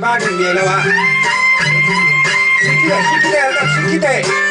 Bagin Yellow. She did.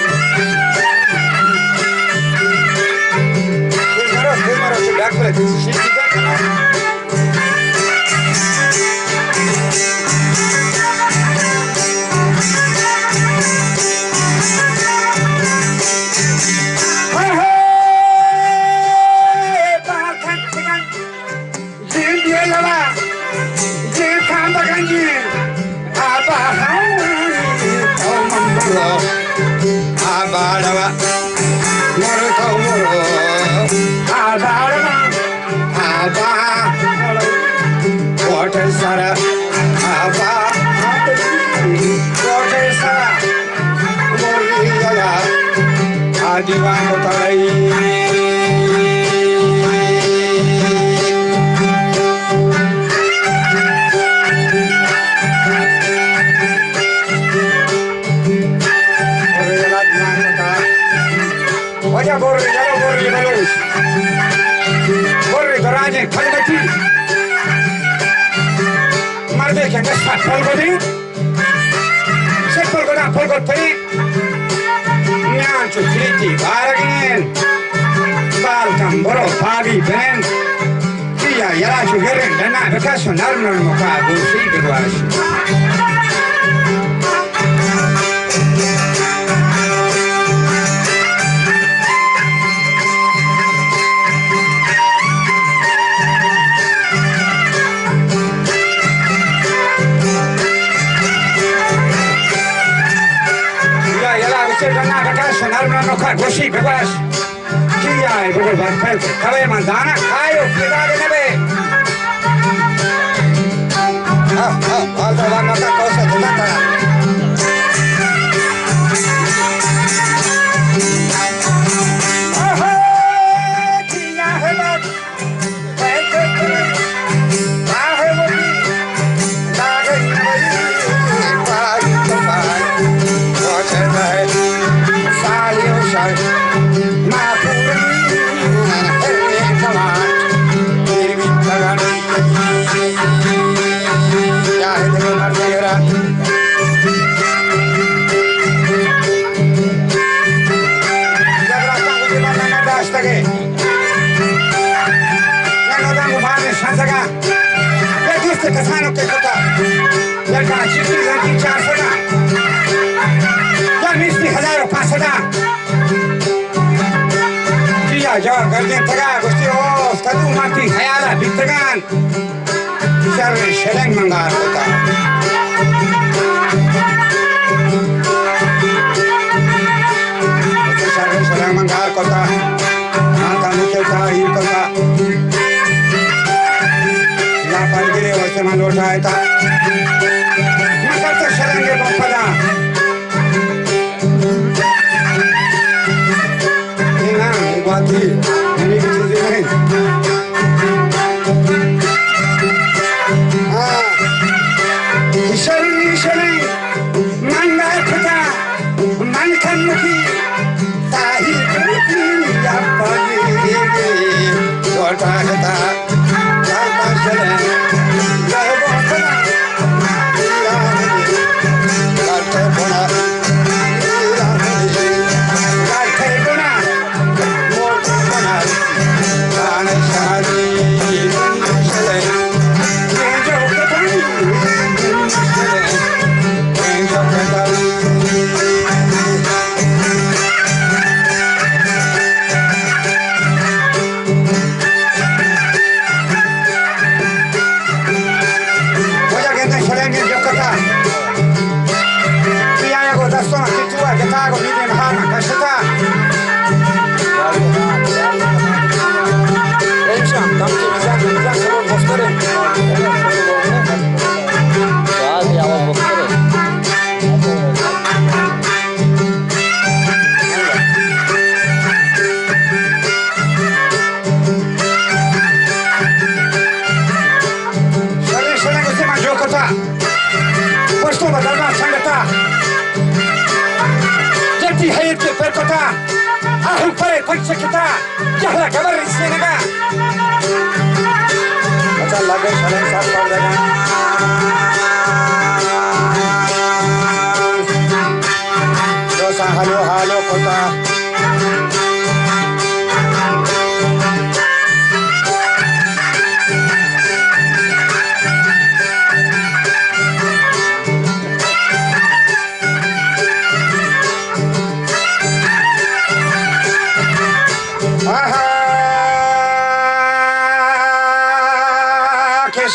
kaçta? Hemşam, tam ki mizah sabır bozkırı. Bazı yava bozkırı. Şöyle gösterme jokota. Posto badalma sangata. Jati hayat ke perkota. Ahu pare panchakita. Jahla kabar isyenega. अच्छा लगे शरण साथ कर देगा दोसा हालो हालो कोता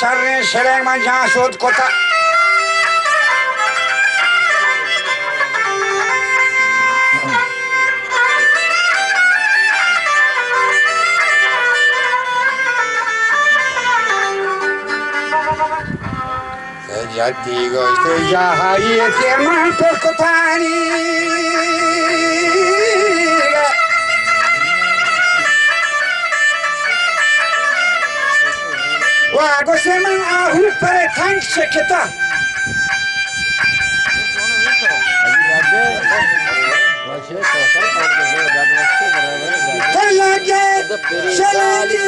Sarne sereng manja sud kota. Sejati goste jahai keman perkotani. Wago seman ahu pare tank seketa. Telage shalani.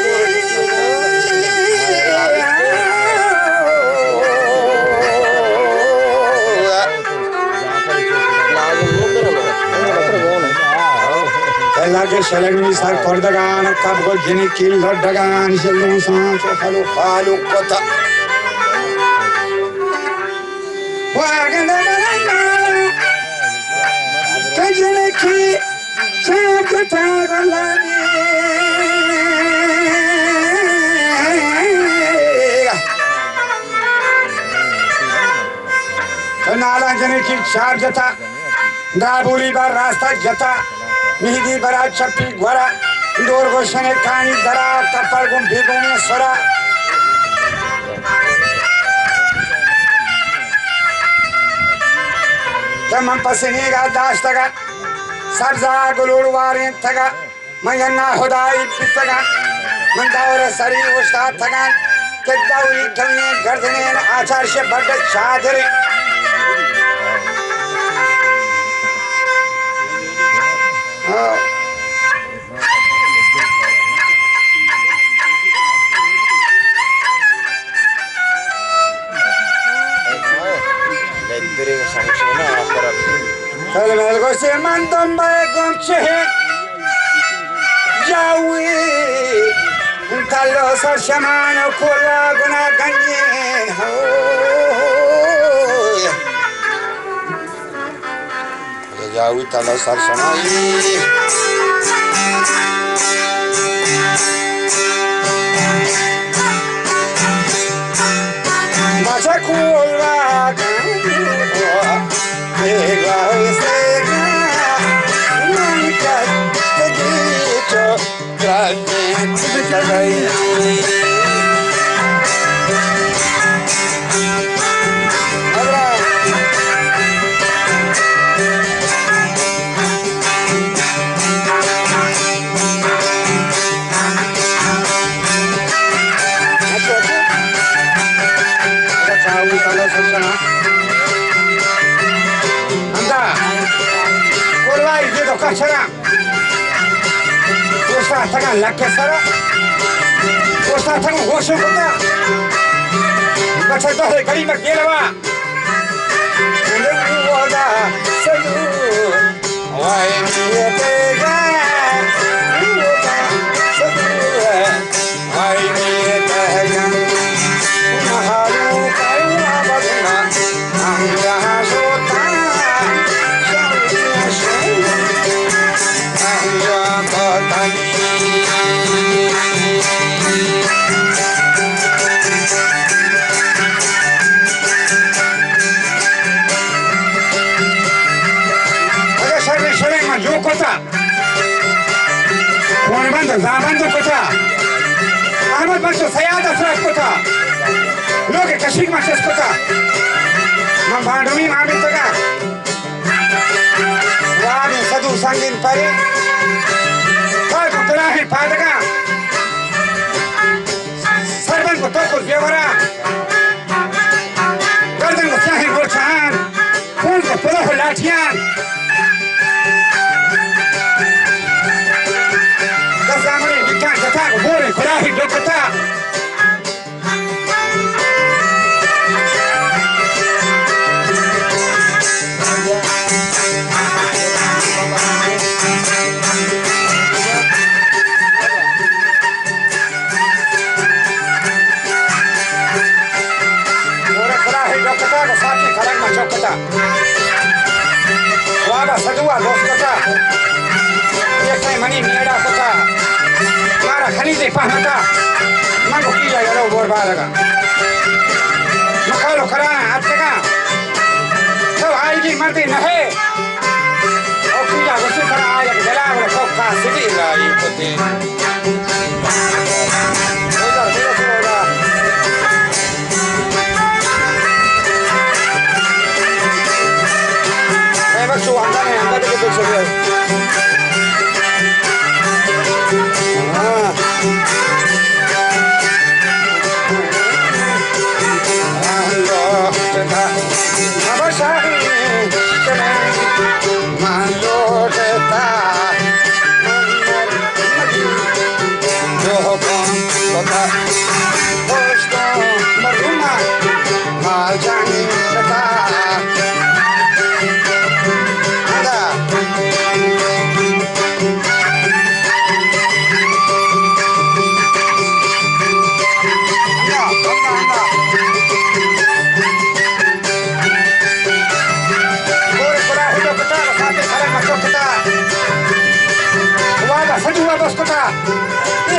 Telage shalani sar kordagan kabgo jini kil dagan shalon san halu halu kota. Waganda kajene ki sakata galani. Kanala jene ki char jata. Daburi bar rasta jata. Mihdi bara chappi gwara. Dor goshane kani dara tapar gum bhigone sora. Tamam pasiniga dashtaga. Sabza gulur warin taga. Mayanna hudai pitaga. Mandaura sari ustad taga. Keddauri kamiye gardane achar she badda chadre. Kalmel gosi mandam bay gomche jawi kallo sar shaman kola guna ganjen ho jawi kallo sar shaman masa kola Kachara, Costa Tagan La Casara, Costa Tagan Washington Kota, Bachata de Caribe Kielava, Waga, Salu, Why Pega, Why Pega, Mahalu Kaila Baduna, Anga Sota. कोता कौन बंदो जाबंदो कोता अहमद बंदो सयाद Assaraf कोता लोग कशिक माशस कोता मैं बांडुमी मामी तका वामी सदु संगिन परे पर कुतला है पादका सरबन को तो कुछ व्यवहार गर्दन को चाहे गोचान कौन को पुला हो लाठियान दसामरे निकाल जता को बोले खुदा ही डोकता चौकता वाला सदुआ दोस्तता ये कहीं मनी मेरा कोता मारा खनीजे पहनता मंगो किया यारो बोर बारगा मखालो कराना आतेगा तो आएगी मर्दी नहीं और किया गुस्से करा आया कि जला वो कोका सिटी रही कोते Su anda que te se ve.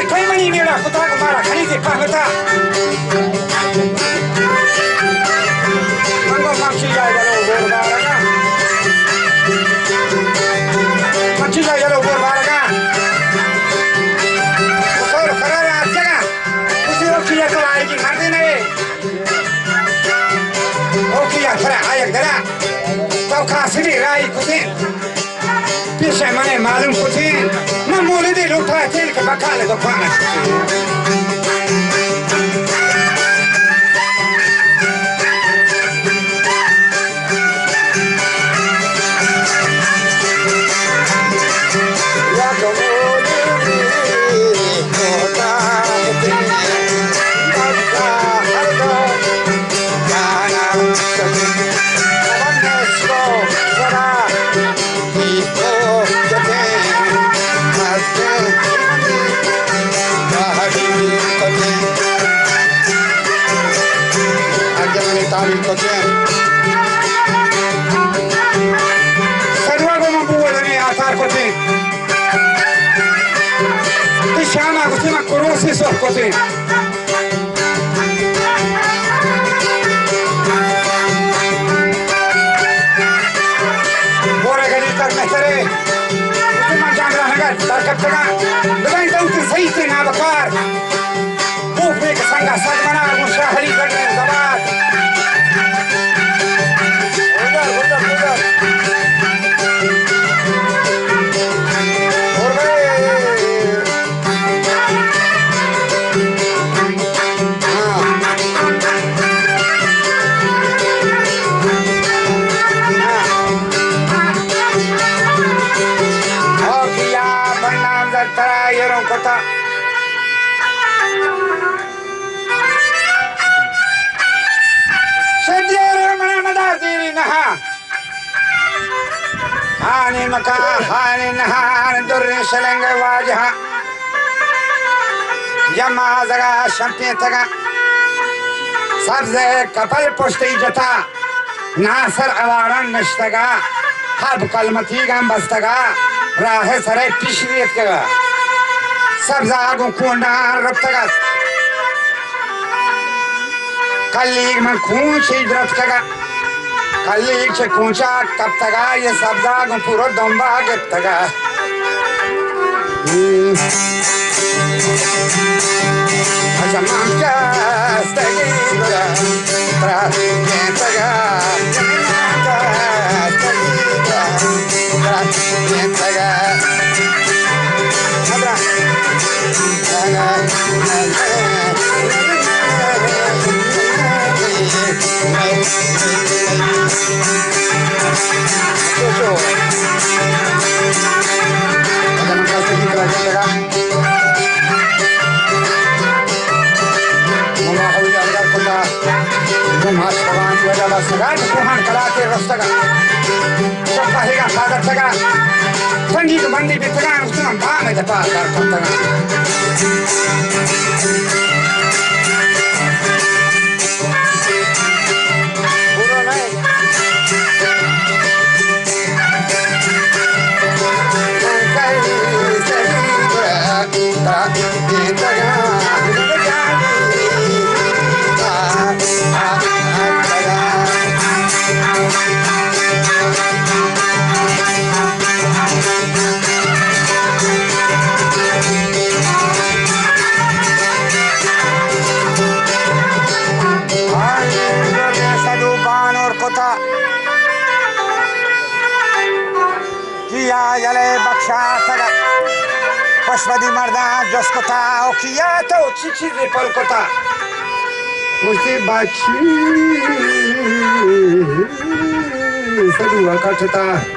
कई मनी मेरा कुत्ता को मारा खरीदे पहनता मंगो मच्छी जाएगा लो बोर बारगा मच्छी जाएगा लो बोर बारगा तो सोर करा रहा जगह उसी रोक किया तो आएगी मर्दी नहीं वो किया थोड़ा आयक दरा तो खासी राई कुछ पीछे मने मालूम कुछ मैं मोले दे लुटा तेल के बकाले तो पाना या तो मोले दे लुटा तेल बका हर दो गाना चले अब नेस्को जरा दीपो जते तारीफ करते हैं सदवा को मबूल ने आसार करते हैं शाना को सीमा क्रोसी सोच करते हैं बोरे गरीब तक मेहतरे उसमें जान रहा है ताकत का लगाई तो उनकी सही से ना बकार भूख में संगा सदमना मुशाहरी करने दबात kota sejere mana madar diri naha hani maka hani naha durre shalanga wajha jama zaga shampi taga sabze kapal poshti jata nasar awaran nashtaga hab kalmati gam bastaga rahe sare pishriyat kaga sabza agun kunda rabtaga kalli man khun shidrat kaga कल्ली चे कुंचा कब तगा ये सबदा गुपुरो दंबा के तगा अच्छा मांका stegi gora tra के तगा मांका stegi gora tra के तगा संगीत मंदी बितगा उसका बाम है पार करता पूरा नहीं Yale bakshataga Pashvadi marda joskota Okiyata uchichi de polkota Musti bachi Sadu akachata